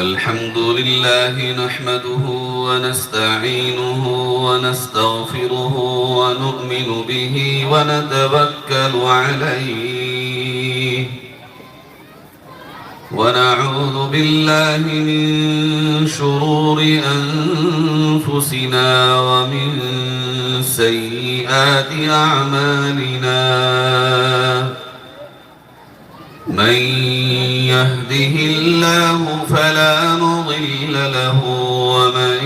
الحمد لله نحمده ونستعينه ونستغفره ونؤمن به ونتوكل عليه ونعوذ بالله من شرور أنفسنا ومن سيئات أعمالنا من يهده الله فلا مضل له ومن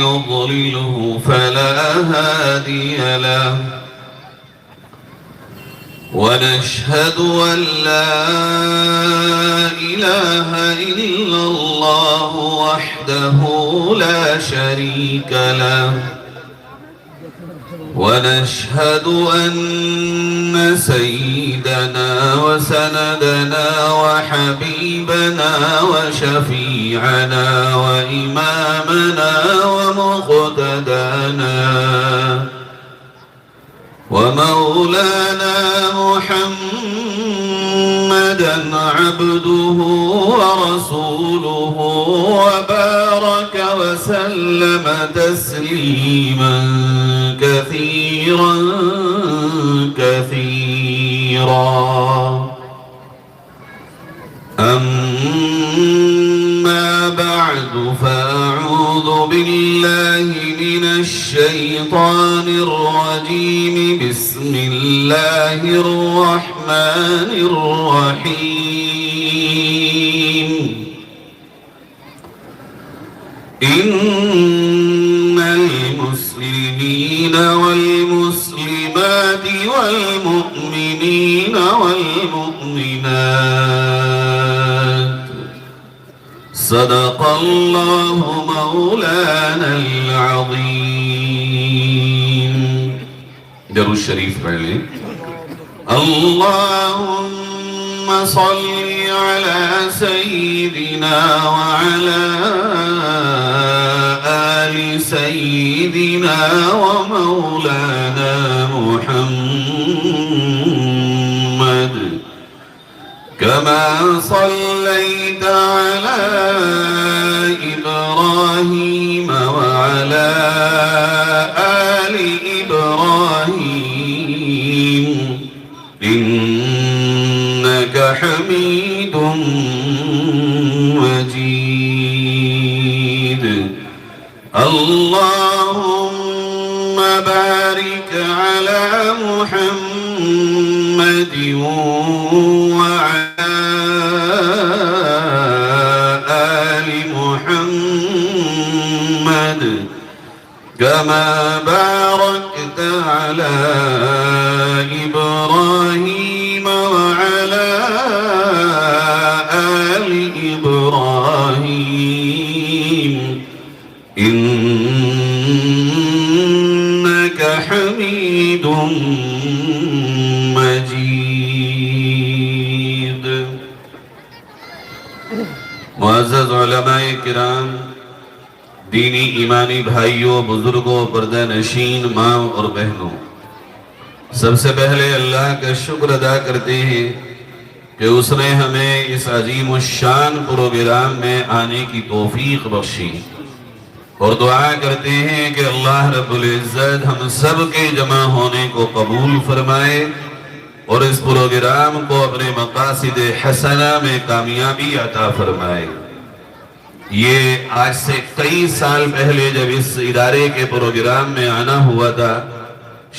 يضلله فلا هادي له ونشهد أن لا إله إلا الله وحده لا شريك له ونشهد أن سيدنا وسندنا وحبيبنا وشفيعنا وإمامنا ومقتدانا ومولانا محمدا عبده ورسوله وبارك وسلم تسليما كثيرا كثيرا أما بعد فأعوذ بالله من الشيطان الرجيم بسم الله الرحمن الرحيم إن المسلمين والمسلمات والمؤمنين والمؤمنات صدق الله مولانا العظيم درود شریف پڑھ لیں اللهم صل على سيدنا وعلى آل سيدنا ومولانا محمد كما صليت على إبراهيم وعلى آل إبراهيم إنك حميد مجيد اللهم بارك على محمد وعلى آل محمد كما باركت على إبراهيم وعلى آل إبراهيم إنك حميد مجيد معزز علماء کرام، دینی ایمانی بھائیوں، بزرگوں، پردہ نشین، ماں اور بہنوں، سب سے پہلے اللہ کا شکر ادا کرتے ہیں کہ اس نے ہمیں اس عظیم الشان پروگرام میں آنے کی توفیق بخشی، اور دعا کرتے ہیں کہ اللہ رب العزت ہم سب کے جمع ہونے کو قبول فرمائے اور اس پروگرام کو اپنے مقاصد حسنہ میں کامیابی عطا فرمائے۔ یہ آج سے کئی سال پہلے جب اس ادارے کے پروگرام میں آنا ہوا تھا،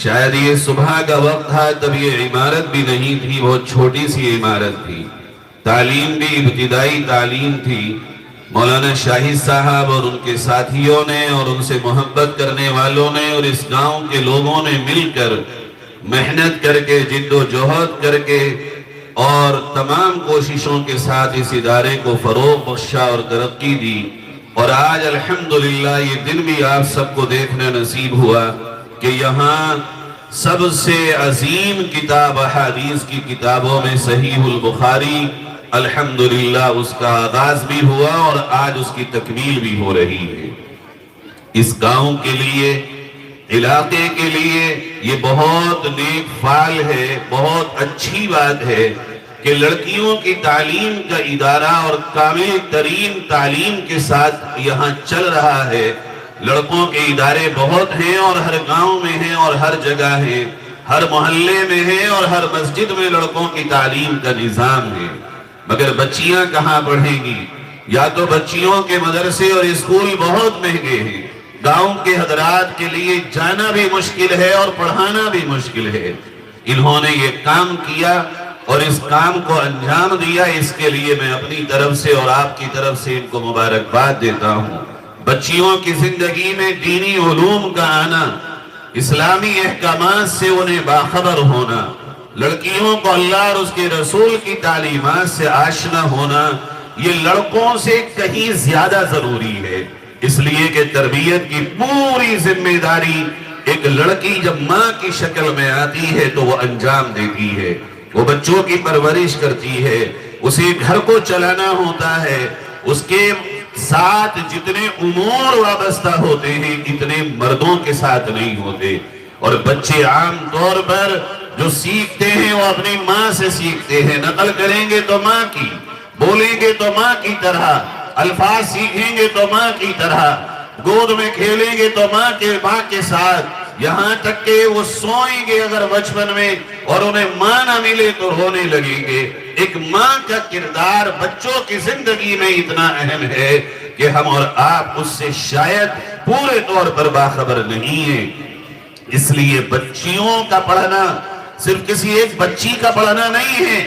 شاید یہ صبح کا وقت تھا، تب یہ عمارت بھی نہیں تھی، بہت چھوٹی سی عمارت تھی، تعلیم بھی ابتدائی تعلیم تھی۔ مولانا شاہد صاحب اور ان کے ساتھیوں نے اور ان سے محبت کرنے والوں نے اور اس گاؤں کے لوگوں نے مل کر محنت کر کے، جد و جہد کر کے اور تمام کوششوں کے ساتھ اس ادارے کو فروغ بخشا اور ترقی دی، اور آج الحمدللہ یہ دن بھی آپ سب کو دیکھنا نصیب ہوا کہ یہاں سب سے عظیم کتاب احادیث کی کتابوں میں صحیح البخاری الحمدللہ اس کا آغاز بھی ہوا اور آج اس کی تکمیل بھی ہو رہی ہے۔ اس گاؤں کے لیے، علاقے کے لیے یہ بہت نیک فعال ہے، بہت اچھی بات ہے کہ لڑکیوں کی تعلیم کا ادارہ اور کامل ترین تعلیم کے ساتھ یہاں چل رہا ہے۔ لڑکوں کے ادارے بہت ہیں اور ہر گاؤں میں ہیں اور ہر جگہ ہیں، ہر محلے میں ہیں اور ہر مسجد میں لڑکوں کی تعلیم کا نظام ہے، مگر بچیاں کہاں پڑھیں گی؟ یا تو بچیوں کے مدرسے اور اسکول بہت مہنگے ہیں، گاؤں کے حضرات کے لیے جانا بھی مشکل ہے اور پڑھانا بھی مشکل ہے۔ انہوں نے یہ کام کیا اور اس کام کو انجام دیا، اس کے لیے میں اپنی طرف سے اور آپ کی طرف سے ان کو مبارکباد دیتا ہوں۔ بچیوں کی زندگی میں دینی علوم کا آنا، اسلامی احکامات سے انہیں باخبر ہونا، لڑکیوں کو اللہ اور اس کے رسول کی تعلیمات سے آشنا ہونا، یہ لڑکوں سے کہیں زیادہ ضروری ہے، اس لیے کہ تربیت کی پوری ذمہ داری ایک لڑکی جب ماں کی شکل میں آتی ہے تو وہ انجام دیتی ہے، وہ بچوں کی پرورش کرتی ہے، اسے گھر کو چلانا ہوتا ہے، اس کے ساتھ جتنے امور وابستہ ہوتے ہیں اتنے مردوں کے ساتھ نہیں ہوتے، اور بچے عام طور پر جو سیکھتے ہیں وہ اپنی ماں سے سیکھتے ہیں، نقل کریں گے تو ماں کی، بولیں گے تو ماں کی طرح، الفاظ سیکھیں گے تو ماں کی طرح، گود میں کھیلیں گے تو ماں کے ساتھ، یہاں تک کہ وہ سوئیں گے اگر بچپن میں اور انہیں ماں نہ ملے تو رونے لگیں گے۔ ایک ماں کا کردار بچوں کی زندگی میں اتنا اہم ہے کہ ہم اور آپ اس سے شاید پورے طور پر باخبر نہیں ہیں۔ اس لیے بچیوں کا پڑھنا صرف کسی ایک بچی کا پڑھنا نہیں ہے۔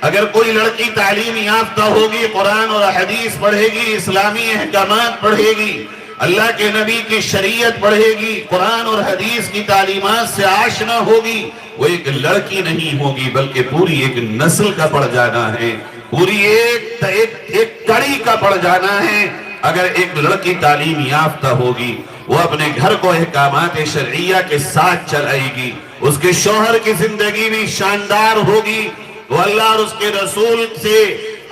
اگر کوئی لڑکی تعلیم یافتہ ہوگی، قرآن اور حدیث پڑھے گی، اسلامی احکامات پڑھے گی، اللہ کے نبی کی شریعت پڑھے گی، قرآن اور حدیث کی تعلیمات سے آشنا ہوگی، وہ ایک لڑکی نہیں ہوگی بلکہ پوری ایک نسل کا پڑھ جانا ہے، پوری ایک کڑی کا پڑھ جانا ہے۔ اگر ایک لڑکی تعلیم یافتہ ہوگی، وہ اپنے گھر کو احکامات شرعیہ کے ساتھ چلائے گی، اس کے شوہر کی زندگی بھی شاندار ہوگی، وہ اللہ اور اس کے رسول سے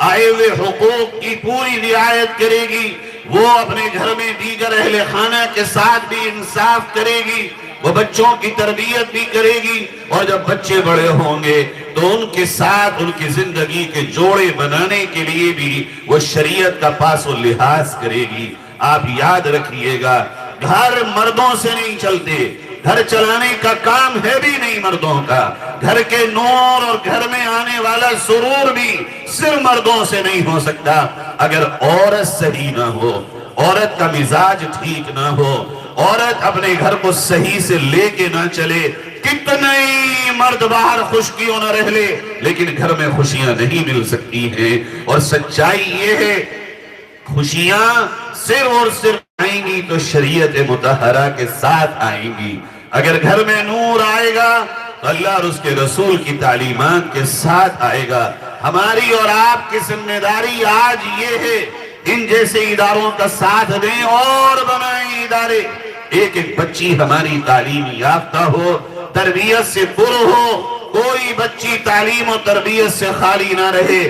آئے ہوئے حقوق کی پوری رعایت کرے گی، وہ اپنے گھر میں دیگر اہل خانہ کے ساتھ بھی انصاف کرے گی، وہ بچوں کی تربیت بھی کرے گی، اور جب بچے بڑے ہوں گے تو ان کے ساتھ ان کی زندگی کے جوڑے بنانے کے لیے بھی وہ شریعت کا پاس و لحاظ کرے گی۔ آپ یاد رکھیے گا، گھر مردوں سے نہیں چلتے، گھر چلانے کا کام ہے بھی نہیں مردوں کا، گھر کے نور اور گھر میں آنے والا سرور بھی صرف مردوں سے نہیں ہو سکتا۔ اگر عورت صحیح نہ ہو، عورت کا مزاج ٹھیک نہ ہو، عورت اپنے گھر کو صحیح سے لے کے نہ چلے، کتنے ہی مرد باہر خوش کیوں نہ رہ لے لیکن گھر میں خوشیاں نہیں مل سکتی ہیں۔ اور سچائی یہ ہے، خوشیاں صرف اور صرف آئیں گی تو شریعت مطہرہ کے ساتھ آئیں گی۔ اگر گھر میں نور آئے گا تو اللہ اور اس کے رسول کی تعلیمات کے ساتھ آئے گا۔ ہماری اور آپ کی ذمہ داری آج یہ ہے، ان جیسے اداروں کا ساتھ دیں اور بنائیں ادارے، ایک ایک بچی ہماری تعلیم یافتہ ہو، تربیت سے پر ہو، کوئی بچی تعلیم و تربیت سے خالی نہ رہے۔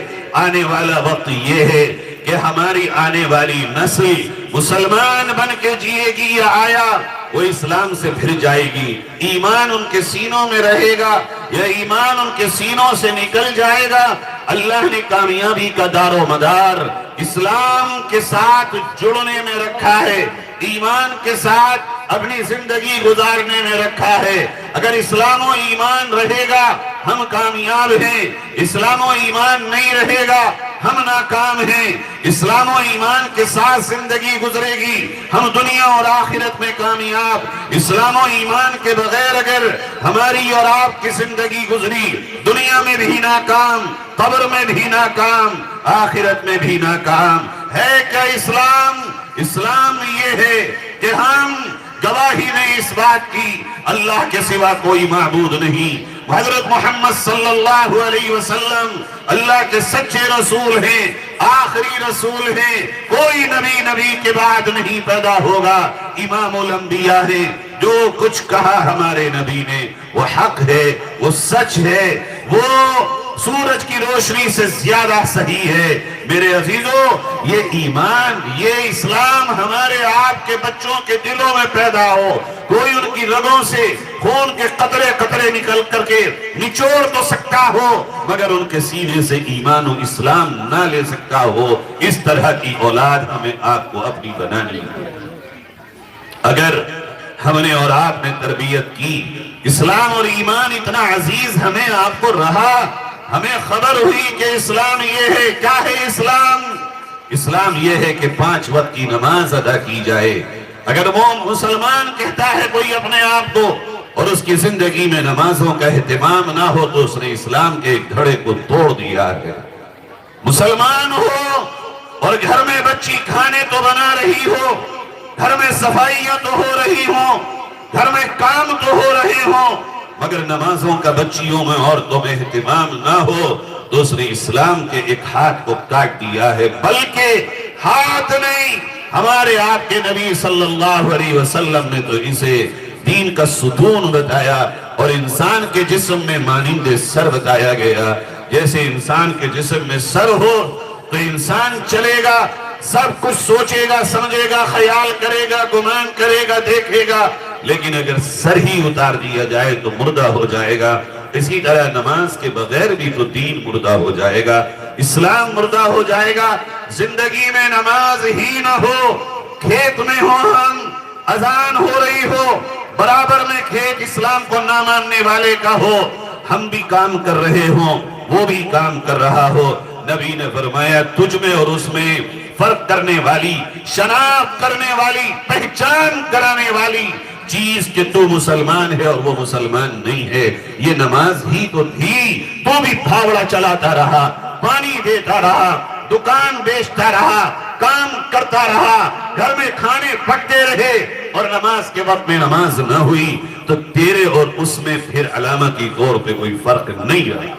آنے والا وقت یہ ہے کہ ہماری آنے والی نسل مسلمان بن کے جیے گی یا آیا وہ اسلام سے پھر جائے گی، ایمان ان کے سینوں میں رہے گا یا ایمان ان کے سینوں سے نکل جائے گا۔ اللہ نے کامیابی کا دار و مدار اسلام کے ساتھ جڑنے میں رکھا ہے، ایمان کے ساتھ اپنی زندگی گزارنے میں رکھا ہے۔ اگر اسلام و ایمان رہے گا ہم کامیاب ہیں، اسلام و ایمان نہیں رہے گا ہم ناکام ہیں۔ اسلام و ایمان کے ساتھ زندگی گزرے گی ہم دنیا اور آخرت میں کامیاب۔ اسلام و ایمان کے بغیر اگر ہماری اور آپ کی زندگی گزری، دنیا میں بھی ناکام، قبر میں بھی ناکام، آخرت میں بھی ناکام ہے۔ کیا اسلام؟ اسلام یہ ہے کہ ہم گواہی نے اس بات کی اللہ کے سوا کوئی معبود نہیں، حضرت محمد صلی اللہ علیہ وسلم اللہ کے سچے رسول ہیں، آخری رسول ہیں، کوئی نبی کے بعد نہیں پیدا ہوگا، امام الانبیاء ہیں۔ جو کچھ کہا ہمارے نبی نے وہ حق ہے، وہ سچ ہے، وہ سورج کی روشنی سے زیادہ صحیح ہے۔ میرے عزیزو، یہ ایمان، یہ اسلام ہمارے آپ کے بچوں کے دلوں میں پیدا ہو۔ کوئی ان کی رگوں سے خون کے قطرے قطرے نکل کر کے نچوڑ تو سکتا ہو، مگر ان کے سینے سے ایمان و اسلام نہ لے سکتا ہو۔ اس طرح کی اولاد ہمیں آپ کو اپنی بنانی ہے۔ اگر ہم نے اور آپ نے تربیت کی، اسلام اور ایمان اتنا عزیز ہمیں آپ کو رہا، ہمیں خبر ہوئی کہ اسلام یہ ہے۔ کیا ہے اسلام؟ اسلام یہ ہے کہ 5 وقت کی نماز ادا کی جائے۔ اگر وہ مسلمان کہتا ہے کوئی اپنے آپ کو، اور اس کی زندگی میں نمازوں کا اہتمام نہ ہو، تو اس نے اسلام کے ایک دھڑے کو توڑ دیا ہے۔ مسلمان ہو اور گھر میں بچی کھانے تو بنا رہی ہو، گھر میں صفائیاں تو ہو رہی ہوں، گھر میں کام تو ہو رہے ہوں، مگر نمازوں کا بچیوں میں عورتوں میں اہتمام نہ ہو، تو اس نے اسلام کے ایک ہاتھ کو کاٹ دیا ہے۔ بلکہ ہاتھ نہیں، ہمارے آپ کے نبی صلی اللہ علیہ وسلم نے تو اسے دین کا ستون بتایا، اور انسان کے جسم میں مانند سر بتایا گیا۔ جیسے انسان کے جسم میں سر ہو تو انسان چلے گا، سب کچھ سوچے گا، سمجھے گا، خیال کرے گا، گمان کرے گا، دیکھے گا، لیکن اگر سر ہی اتار دیا جائے تو مردہ ہو جائے گا۔ اسی طرح نماز کے بغیر بھی تو دین مردہ ہو جائے گا، اسلام مردہ ہو جائے گا۔ زندگی میں نماز ہی نہ ہو، کھیت میں ہو ہم، اذان ہو رہی ہو، برابر میں کھیت اسلام کو نہ ماننے والے کا ہو، ہم بھی کام کر رہے ہوں، وہ بھی کام کر رہا ہو، نبی نے فرمایا تجھ میں اور اس میں فرق کرنے والی، شناخت کرنے والی، پہچان کرانے والی چیز کہ تو مسلمان ہے اور وہ مسلمان نہیں ہے، یہ نماز ہی تو تھی۔ تو بھی پھاوڑا چلاتا رہا، پانی دیتا رہا، دکان بیچتا رہا، کام کرتا رہا، گھر میں کھانے پکتے رہے، اور نماز کے وقت میں نماز نہ ہوئی، تو تیرے اور اس میں پھر علامتی طور پہ کوئی فرق نہیں رہا۔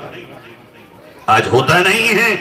آج ہوتا نہیں ہے،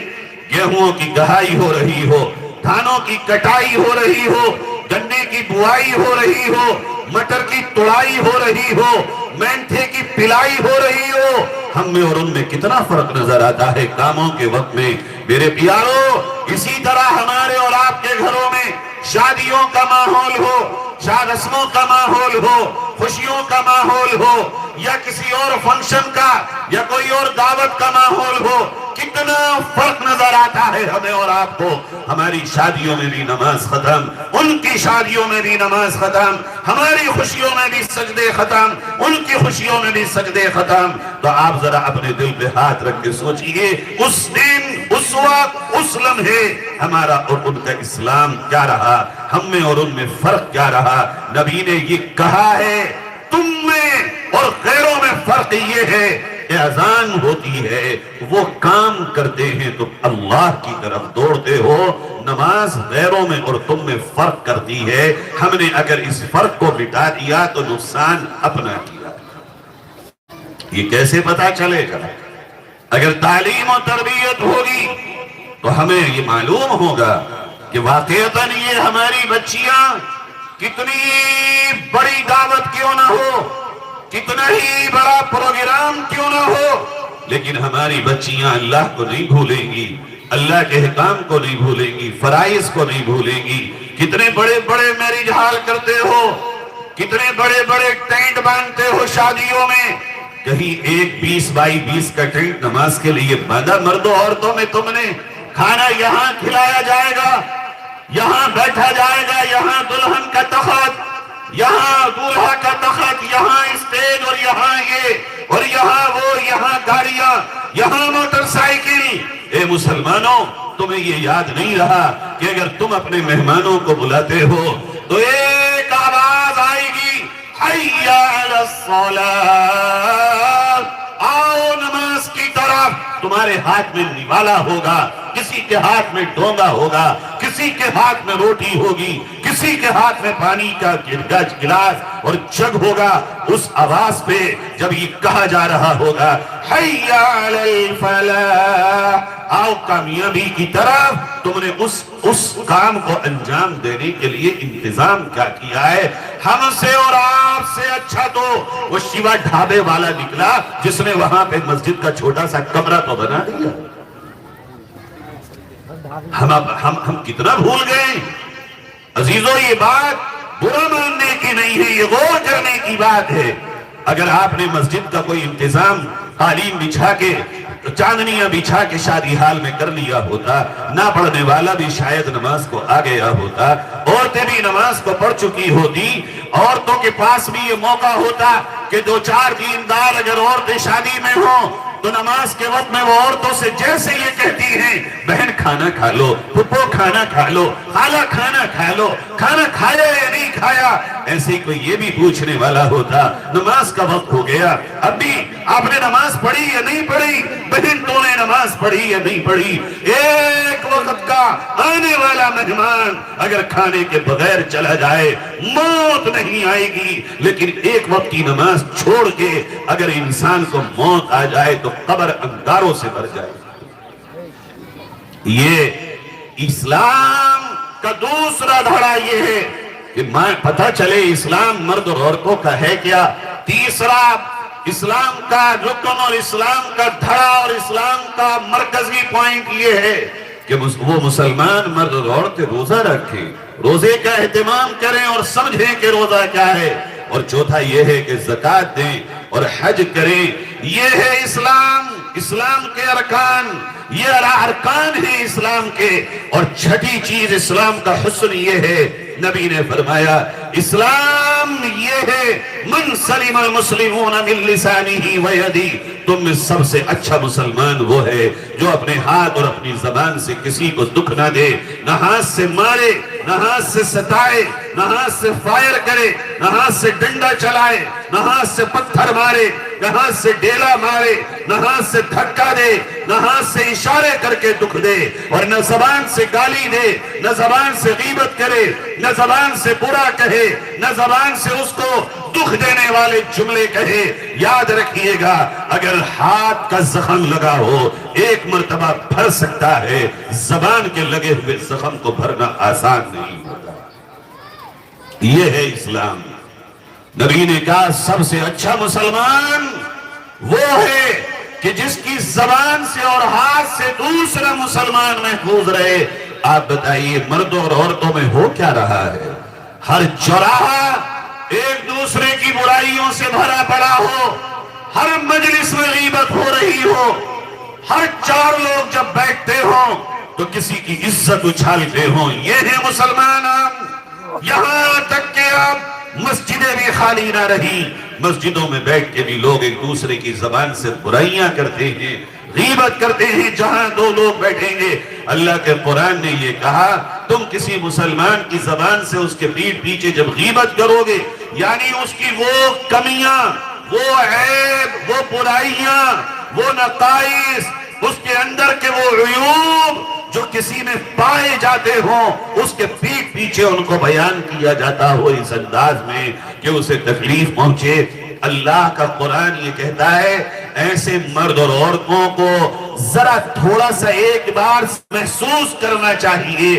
گیہوں کی گہائی ہو رہی ہو، دھانوں کی کٹائی ہو رہی ہو، گنے کی بوائی ہو رہی ہو، مٹر کی توڑائی ہو رہی ہو، مینتھے کی پلائی ہو رہی ہو، ہم میں اور ان میں کتنا فرق نظر آتا ہے کاموں کے وقت میں۔ میرے پیارو، اسی طرح ہمارے اور آپ کے گھروں میں شادیوں کا ماحول ہو، شاد رسموں کا ماحول ہو، خوشیوں کا ماحول ہو، یا کسی اور فنکشن کا یا کوئی اور دعوت کا ماحول ہو، کتنا فرق نظر آتا ہے ہمیں اور آپ کو۔ ہماری شادیوں میں بھی نماز ختم، ان کی شادیوں میں بھی نماز ختم، ہماری خوشیوں میں بھی سجدے ختم، ان کی خوشیوں میں بھی سجدے ختم۔ تو آپ ذرا اپنے دل پہ ہاتھ رکھ کے سوچئے، اس دن، اس وقت، اس لمحے ہمارا اور ان کا اسلام کیا رہا، ہم میں اور ان میں فرق کیا رہا۔ نبی نے یہ کہا ہے، تم میں اور غیروں میں فرق یہ ہے کہ اذان ہوتی ہے، وہ کام کرتے ہیں تو اللہ کی طرف دوڑتے ہو، نماز غیروں میں اور تم میں فرق کرتی ہے۔ ہم نے اگر اس فرق کو مٹا دیا تو نقصان اپنا کیا۔ یہ کیسے پتا چلے گا؟ اگر تعلیم و تربیت ہوگی تو ہمیں یہ معلوم ہوگا کہ واقعتاً یہ ہماری بچیاں کتنی بڑی دعوت کیوں نہ ہو، کتنا ہی بڑا پروگرام کیوں نہ ہو، لیکن ہماری بچیاں اللہ کو نہیں بھولیں گی، اللہ کے احکام کو نہیں بھولیں گی، فرائض کو نہیں بھولیں گی۔ کتنے بڑے بڑے میرج ہال کرتے ہو، کتنے بڑے بڑے ٹینٹ باندھتے ہو شادیوں میں، کہیں ایک 20x20 کا ٹینٹ نماز کے لیے باندھا؟ مردوں عورتوں میں تم نے کھانا یہاں کھلایا جائے گا، یہاں بیٹھا جائے گا، یہاں دلہن کا تخت، یہاں دولہا کا تخت، یہاں اسٹیج، اور یہاں یہ اور یہاں وہ، یہاں گاڑیاں، یہاں موٹر سائیکل۔ اے مسلمانوں، تمہیں یہ یاد نہیں رہا کہ اگر تم اپنے مہمانوں کو بلاتے ہو تو ایک آواز آئے گی، حی علی الصلاۃ، آؤ نماز کی طرف۔ تمہارے ہاتھ میں نوالا ہوگا، کسی کے ہاتھ میں ڈونگا ہوگا، کسی کے ہاتھ میں روٹی ہوگی، کسی کے ہاتھ میں پانی کا گلاس اور جگ ہوگا، اس آواز پہ جب یہ کہا جا رہا ہوگا حی علی الفلاح، آؤ کامیابی کی طرف، تم نے اس کام کو انجام دینے کے لیے انتظام کیا کیا ہے؟ ہم سے اور آپ سے اچھا تو وہ شیوا ڈھابے والا نکلا جس نے وہاں پہ مسجد کا چھوٹا سا کمرہ تو بنا دیا۔ ہم کتنا بھول گئے عزیزو، یہ بات برا ماننے کی نہیں ہے، یہ غور کرنے کی بات ہے۔ اگر آپ نے مسجد کا کوئی انتظام قالین بچھا کے، چاندنیاں بچھا کے شادی حال میں کر لیا ہوتا، نہ پڑھنے والا بھی شاید نماز کو آ گیا ہوتا، عورتیں بھی نماز کو پڑھ چکی ہوتی، عورتوں کے پاس بھی یہ موقع ہوتا کہ دو چار دیندار اگر عورتیں شادی میں ہوں تو نماز کے وقت میں وہ عورتوں سے جیسے یہ کہتی ہیں بہن کھانا کھا لو، پھپھو کھانا کھا لو، خالہ کھانا کھا لو، کھانا کھایا یا نہیں کھایا، ایسے کوئی یہ بھی پوچھنے والا ہوتا نماز کا وقت ہو گیا، اب بھی آپ نے نماز پڑھی یا نہیں پڑھی، بہن تو نے نماز پڑھی یا نہیں پڑھی۔ ایک وقت کا آنے والا مہمان اگر کھانے کے بغیر چلا جائے موت نہیں آئے گی، لیکن ایک وقت کی نماز چھوڑ کے اگر انسان کو موت آ جائے تو قبر انگاروں سے بھر جائے۔ یہ اسلام کا دوسرا دھڑا یہ ہے کہ پتہ چلے اسلام مرد اور عورتوں کا ہے کیا۔ تیسرا اسلام کا رکن اور اسلام کا دھڑا اور اسلام کا مرکزی پوائنٹ یہ ہے کہ وہ مسلمان مرد اور عورتیں روزہ رکھیں، روزے کا اہتمام کریں اور سمجھیں کہ روزہ کیا ہے، اور چوتھا یہ ہے کہ زکوٰۃ دیں اور حج کریں۔ یہ ہے اسلام کے ارکان، یہ ارکان ہیں اسلام کے۔ اور چھٹی چیز اسلام کا حسن یہ ہے، نبی نے فرمایا اسلام یہ ہے من سلم المسلمون من لسانہ ویدہ، تم میں سب سے اچھا مسلمان وہ ہے جو اپنے ہاتھ اور اپنی زبان سے کسی کو دکھ نہ دے، نہ ہاتھ سے مارے، نہ ہاتھ سے ستائے، نہ ہاتھ سے فائر کرے، نہ ہاتھ سے ڈنڈا چلائے، نہ ہاتھ سے پتھر مارے، نہ ہاتھ سے ڈیلا مارے، نہ ہاتھ سے دھکا دے، نہ ہاتھ سے اشارے کر کے دکھ دے، اور نہ زبان سے گالی دے، نہ زبان سے غیبت کرے، نہ زبان سے برا کہے، نہ زبان سے اس کو دکھ دینے والے جملے کہے۔ یاد رکھیے گا اگر ہاتھ کا زخم لگا ہو ایک مرتبہ بھر سکتا ہے، زبان کے لگے ہوئے زخم کو بھرنا آسان نہیں ہوتا۔ یہ ہے اسلام۔ نبی نے کہا سب سے اچھا مسلمان وہ ہے کہ جس کی زبان سے اور ہاتھ سے دوسرا مسلمان محفوظ رہے۔ آپ بتائیے مردوں اور عورتوں میں ہو کیا رہا ہے؟ ہر چوراہا ایک دوسرے کی برائیوں سے بھرا پڑا ہو، ہر مجلس میں غیبت ہو رہی ہو، ہر چار لوگ جب بیٹھتے ہوں تو کسی کی عزت اچھالتے ہوں۔ یہ ہے مسلمان۔ یہاں تک کہ اب مسجدیں بھی خالی نہ رہی، مسجدوں میں بیٹھ کے بھی لوگ ایک دوسرے کی زبان سے برائیاں کرتے ہیں، غیبت کرتے ہیں۔ جہاں دو لوگ بیٹھیں گے اللہ کے قرآن نے یہ کہا تم کسی مسلمان کی زبان سے اس کے پیٹھ پیچھے جب غیبت کرو گے، یعنی اس کی وہ کمیاں، وہ عیب، وہ برائیاں، وہ نقائص، اس کے اندر کے وہ عیوب جو کسی میں پائے جاتے ہوں، اس کے پیٹھ پیچھے ان کو بیان کیا جاتا ہو اس انداز میں کہ اسے تکلیف پہنچے۔ اللہ کا قرآن یہ کہتا ہے ایسے مرد اور عورتوں کو ذرا تھوڑا سا ایک بار محسوس کرنا چاہیے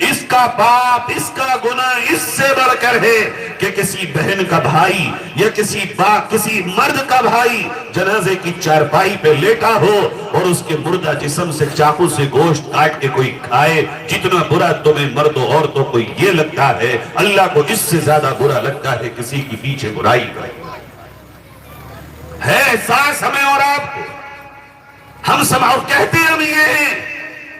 اس کا پاپ، اس کا گناہ اس سے بڑھ کر ہے کہ کسی بہن کا بھائی یا کسی مرد کا بھائی جنازے کی چارپائی پہ لیٹا ہو اور اس کے مردہ جسم سے چاقو سے گوشت کاٹ کے کوئی کھائے۔ جتنا برا تمہیں مرد و عورتوں کو یہ لگتا ہے، اللہ کو اس سے زیادہ برا لگتا ہے کسی کی پیچھے برائی کا۔ ہے احساس ہمیں اور آپ کو، ہم سب کہتے ہم یہ ہیں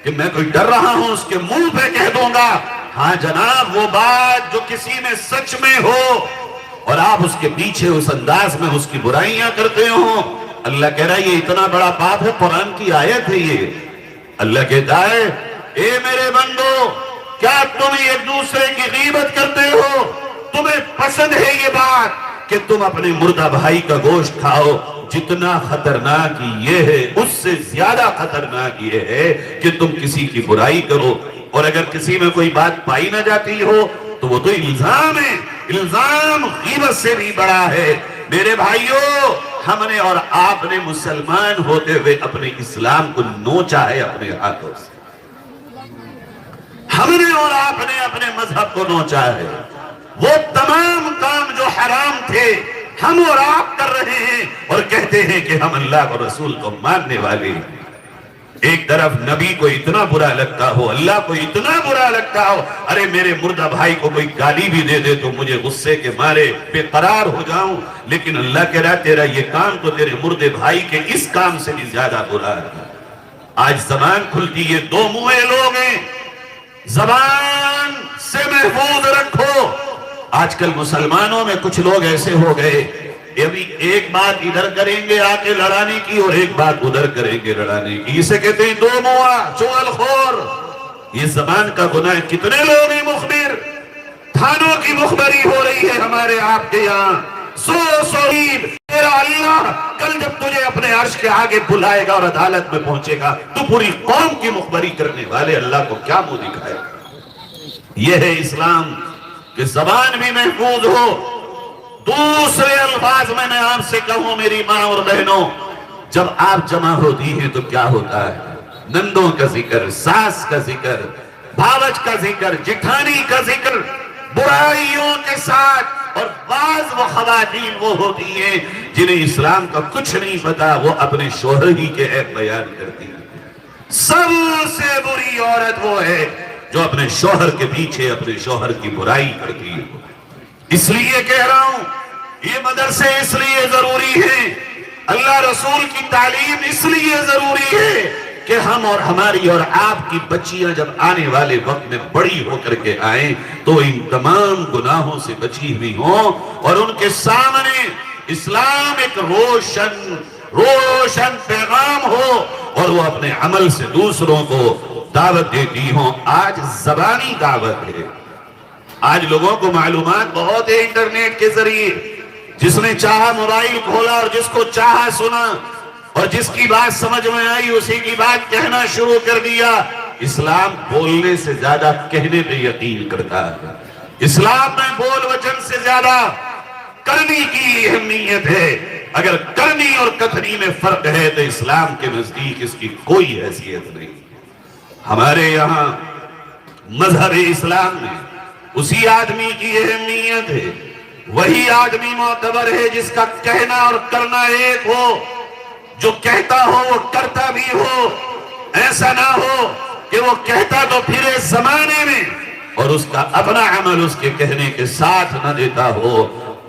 کہ میں کوئی ڈر رہا ہوں اس کے منہ پہ کہہ دوں گا۔ ہاں جناب، وہ بات جو کسی میں سچ میں ہو اور آپ اس کے پیچھے اس انداز میں اس کی برائیاں کرتے ہوں، اللہ کہہ رہا ہے یہ اتنا بڑا پاپ ہے۔ قرآن کی آیت ہے یہ۔ اللہ کہتا ہے اے میرے بندو، کیا تم ایک دوسرے کی غیبت کرتے ہو؟ تمہیں پسند ہے یہ بات کہ تم اپنے مردہ بھائی کا گوشت کھاؤ؟ جتنا خطرناک یہ ہے اس سے زیادہ خطرناک یہ ہے کہ تم کسی کی برائی کرو۔ اور اگر کسی میں کوئی بات پائی نہ جاتی ہو تو وہ تو الزام ہے. الزام غیبت سے بھی بڑا ہے. میرے بھائیوں، ہم نے اور آپ نے مسلمان ہوتے ہوئے اپنے اسلام کو نوچا ہے اپنے ہاتھوں سے. ہم نے اور آپ نے اپنے مذہب کو نوچا ہے. وہ تمام کام جو حرام تھے ہم اور آپ کر رہے ہیں اور کہتے ہیں کہ ہم اللہ اور رسول کو ماننے والے ہیں. ایک طرف نبی کو اتنا برا لگتا ہو، اللہ کو اتنا برا لگتا ہو، ارے میرے مردہ بھائی کو کوئی گالی بھی دے دے تو مجھے غصے کے مارے بے قرار ہو جاؤں، لیکن اللہ کہہ رہا تیرا یہ کام تو تیرے مردے بھائی کے اس کام سے بھی زیادہ برا ہے. آج زبان کھلتی، یہ دو منہے لوگ ہیں، زبان سے محفوظ رکھو. آج کل مسلمانوں میں کچھ لوگ ایسے ہو گئے، ابھی ایک بات ادھر کریں گے آ کے لڑانے کی اور ایک بات ادھر کریں گے لڑانے کی. اسے کہتے ہیں دو منہا چغل خور. یہ زبان کا گناہ. کتنے لوگ ہیں مخبر، تھانوں کی مخبری ہو رہی ہے ہمارے آپ کے یہاں. شہید تیرا اللہ کل جب تجھے اپنے عرش کے آگے بلائے گا اور عدالت میں پہنچے گا تو پوری قوم کی مخبری کرنے والے اللہ کو کیا منہ دکھائے گا. یہ ہے اسلام کہ زبان بھی محفوظ ہو. دوسرے الفاظ میں آپ سے کہوں میری ماں اور بہنوں، جب آپ جمع ہوتی ہیں تو کیا ہوتا ہے؟ نندوں کا ذکر، ساس کا ذکر، بھاوج کا ذکر، جٹھانی کا ذکر، برائیوں کے ساتھ. اور بعض وہ خواتین وہ ہوتی ہیں جنہیں اسلام کا کچھ نہیں پتا، وہ اپنے شوہر ہی کے عیب بیان کرتی ہیں. سب سے بری عورت وہ ہے جو اپنے شوہر کے پیچھے اپنے شوہر کی برائی کرتی ہے. اس لیے کہہ رہا ہوں یہ مدرسے اس لیے ضروری ہیں، اللہ رسول کی تعلیم اس لیے ضروری ہے کہ ہم اور ہماری اور آپ کی بچیاں جب آنے والے وقت میں بڑی ہو کر کے آئیں تو ان تمام گناہوں سے بچی ہوئی ہوں اور ان کے سامنے اسلام ایک روشن پیغام ہو اور وہ اپنے عمل سے دوسروں کو دعوت دیتی ہوں. آج زبانی دعوت ہے. آج لوگوں کو معلومات بہت ہے انٹرنیٹ کے ذریعے. جس نے چاہا موبائل کھولا اور جس کو چاہا سنا اور جس کی بات سمجھ میں آئی اسی کی بات کہنا شروع کر دیا. اسلام بولنے سے زیادہ کہنے پہ یقین کرتا ہے. اسلام میں بول وچن سے زیادہ کرنی کی اہمیت ہے. اگر کرنی اور کتھنی میں فرق ہے تو اسلام کے نزدیک اس کی کوئی حیثیت نہیں. ہمارے یہاں مذہب اسلام میں اسی آدمی کی اہمیت ہے. وہی آدمی معتبر ہے جس کا کہنا اور کرنا ایک ہو، جو کہتا ہو وہ کرتا بھی ہو. ایسا نہ ہو کہ وہ کہتا تو پھرے زمانے میں اور اس کا اپنا عمل اس کے کہنے کے ساتھ نہ دیتا ہو.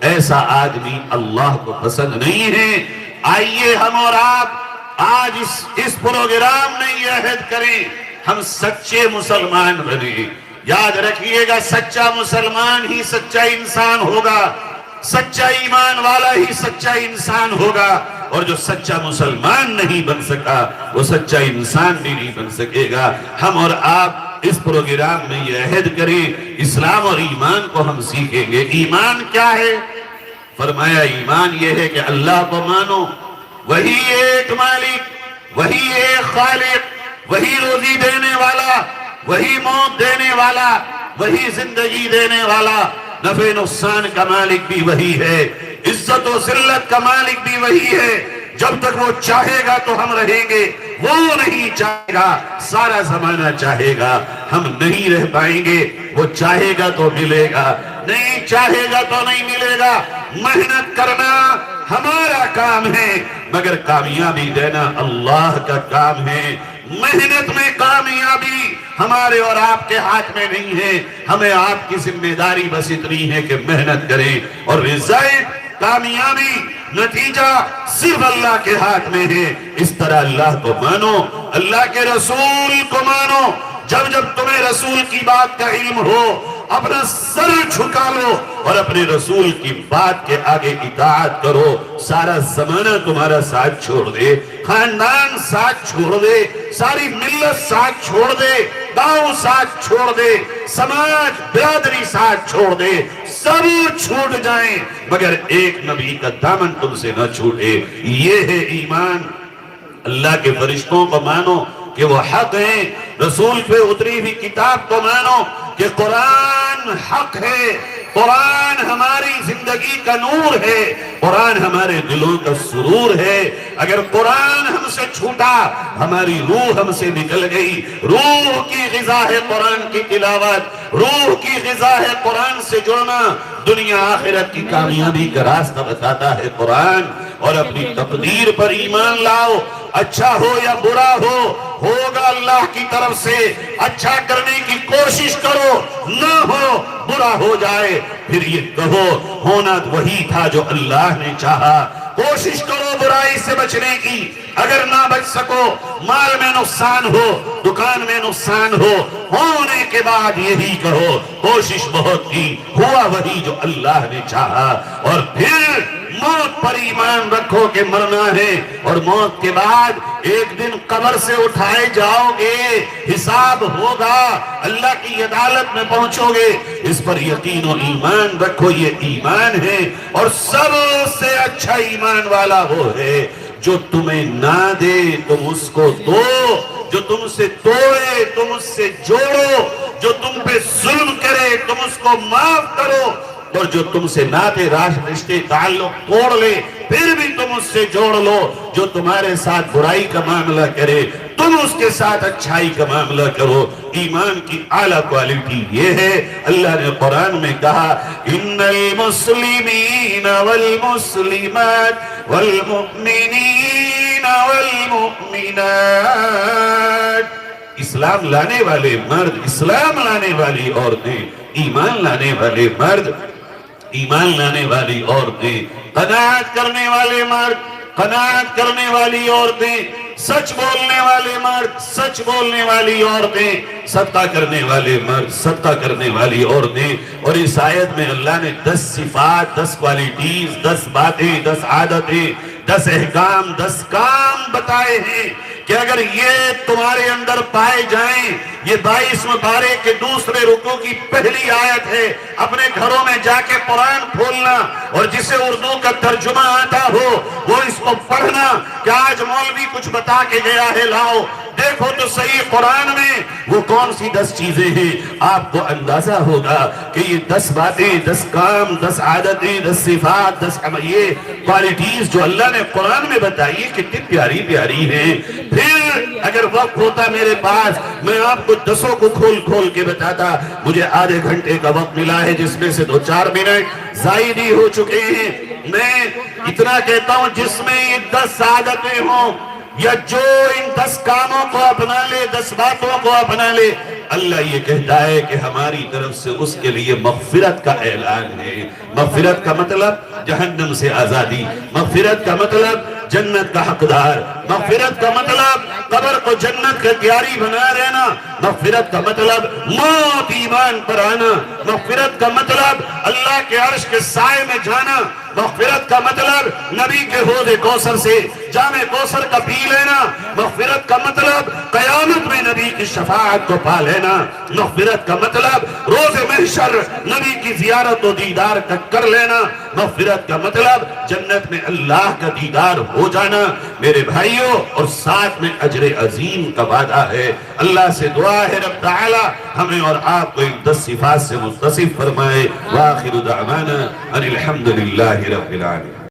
ایسا آدمی اللہ کو پسند نہیں ہے. آئیے ہم اور آپ آج اس پروگرام میں یہ عہد کریں ہم سچے مسلمان بنیں. یاد رکھیے گا سچا مسلمان ہی سچا انسان ہوگا، سچا ایمان والا ہی سچا انسان ہوگا. اور جو سچا مسلمان نہیں بن سکا وہ سچا انسان بھی نہیں بن سکے گا. ہم اور آپ اس پروگرام میں یہ عہد کریں اسلام اور ایمان کو ہم سیکھیں گے. ایمان کیا ہے؟ فرمایا ایمان یہ ہے کہ اللہ کو مانو، وہی ایک مالک، وہی ایک خالق، وہی روزی دینے والا، وہی موت دینے والا، وہی زندگی دینے والا، نفع نقصان کا مالک بھی وہی ہے، عزت و ذلت کا مالک بھی وہی ہے. جب تک وہ چاہے گا تو ہم رہیں گے، وہ نہیں چاہے گا سارا زمانہ چاہے گا ہم نہیں رہ پائیں گے. وہ چاہے گا تو ملے گا، نہیں چاہے گا تو نہیں ملے گا. محنت کرنا ہمارا کام ہے مگر کامیابی دینا اللہ کا کام ہے. محنت میں کامیابی ہمارے اور آپ کے ہاتھ میں نہیں ہے. ہمیں آپ کی ذمہ داری بس اتنی ہے کہ محنت کریں اور رزلٹ، کامیابی، نتیجہ صرف اللہ کے ہاتھ میں ہے. اس طرح اللہ کو مانو، اللہ کے رسول کو مانو. جب جب تمہیں رسول کی بات کا علم ہو اپنا سر جھکا لو اور اپنے رسول کی بات کے آگے اطاعت کرو. سارا زمانہ تمہارا ساتھ چھوڑ دے، خاندان ساتھ چھوڑ دے، ساری ملت ساتھ چھوڑ دے، گاؤں ساتھ چھوڑ دے، سماج برادری ساتھ چھوڑ دے، سب چھوٹ جائیں مگر ایک نبی کا دامن تم سے نہ چھوٹے. یہ ہے ایمان. اللہ کے فرشتوں کو مانو کہ وہ حق ہیں، رسول پہ اتری ہوئی کتاب کو مانو کہ قرآن حق ہے، قرآن ہماری زندگی کا نور ہے، قرآن ہمارے دلوں کا سرور ہے۔ اگر قرآن ہم سے چھوٹا، ہماری روح ہم سے نکل گئی۔ روح کی غذا ہے قرآن کی تلاوت، روح کی غذا ہے قرآن سے جڑنا۔ دنیا آخرت کی کامیابی کا راستہ بتاتا ہے قرآن۔ اور اپنی تقدیر پر ایمان لاؤ، اچھا ہو یا برا ہو، ہوگا اللہ کی طرف سے۔ اچھا کرنے کی کوشش کرو، نہ ہو برا ہو جائے، پھر یہ کہو ہونا وہی تھا جو اللہ نے چاہا۔ کوشش کرو برائی سے بچنے کی، اگر نہ بچ سکو، مال میں نقصان ہو، دکان میں نقصان ہو، ہونے کے بعد یہی کہو کوشش بہت کی، ہوا وہی جو اللہ نے چاہا۔ اور پھر موت پر ایمان رکھو کہ مرنا ہے، اور موت کے بعد ایک دن قبر سے اٹھائے جاؤ گے، حساب ہوگا، اللہ کی عدالت میں پہنچو گے۔ اس پر یقین و ایمان رکھو، یہ ایمان ہے۔ اور سب سے اچھا ایمان والا وہ ہے جو تمہیں نہ دے تم اس کو دو، جو تم سے توڑے تم اس سے جوڑو، جو تم پہ ظلم کرے تم اس کو معاف کرو، اور جو تم سے ناطے رشتے تعلق توڑ لے پھر بھی تم اس سے جوڑ لو۔ جو تمہارے ساتھ برائی کا معاملہ کرے تم اس کے ساتھ اچھائی کا معاملہ کرو۔ ایمان کی اعلیٰ کوالٹی یہ ہے۔ اللہ نے قرآن میں کہا ان المسلمین والمسلمات والمؤمنین والمؤمنات، اسلام لانے والے مرد، اسلام لانے والی عورتیں، ایمان لانے والے مرد، ایمان لانے والی عورتیں، قناعت کرنے والے مرد، قناعت کرنے والی عورتیں، سچ بولنے والے مرد، سچ بولنے والی عورتیں، صدقہ کرنے والے مرد، صدقہ کرنے والی عورتیں۔ اور اس آیت میں اللہ نے 10 صفات، 10 کوالٹیز، 10 باتیں، 10 عادتیں، 10 احکام، 10 کام بتائے ہیں کہ اگر یہ تمہارے اندر پائے جائیں، یہ 22 پارے کے دوسرے رکوع کی پہلی آیت ہے۔ اپنے گھروں میں جا کے قرآن کھولنا، اور جسے اردو کا ترجمہ آتا ہو وہ اس کو پڑھنا کہ آج مولوی کچھ بتا کے گیا ہے، لاؤ دیکھو تو صحیح قرآن میں وہ کون سی 10 چیزیں ہیں۔ آپ کو اندازہ ہوگا کہ یہ 10 باتیں، 10 کام، 10 عادتیں، 10 صفات، 10 یہ کوالٹیز جو اللہ نے قرآن میں بتائی ہے کتنی پیاری پیاری ہیں۔ پھر اگر وقت ہوتا میرے پاس میں آپ کو 10 کو کھول کھول کے بتاتا۔ مجھے آدھے گھنٹے کا وقت ملا ہے جس میں سے 2-4 منٹ زائد ہی ہو چکے ہیں۔ میں اتنا کہتا ہوں جس میں یہ 10 عادتیں ہوں، یا جو ان 10 کاموں کو اپنا لے، 10 باتوں کو اپنا لے، اللہ یہ کہتا ہے کہ ہماری طرف سے اس کے لیے مغفرت کا اعلان ہے۔ مغفرت کا مطلب جہنم سے آزادی، مغفرت کا مطلب جنت کا حقدار، مغفرت کا مطلب قبر کو جنت کا تیاری بنا رہنا، مغفرت کا مطلب موت ایمان پر آنا، مغفرت کا مطلب اللہ کے عرش کے سائے میں جانا، مغفرت کا مطلب نبی کے حوض کوثر سے جام کوثر کا پی لینا، مغفرت کا مطلب قیامت میں نبی کی شفاعت کو پا لینا، مغفرت کا مطلب روز محشر نبی کی زیارت و دیدار کر لینا، مغفرت کا مطلب جنت میں اللہ کا دیدار ہو جانا۔ میرے بھائیوں، اور ساتھ میں اجر عظیم کا وعدہ ہے۔ اللہ سے دعا ہے رب تعالی ہمیں اور آپ کو ان 10 صفات سے متصف فرمائے۔ وآخر دعوانا ان الحمدللہ رب العالمین۔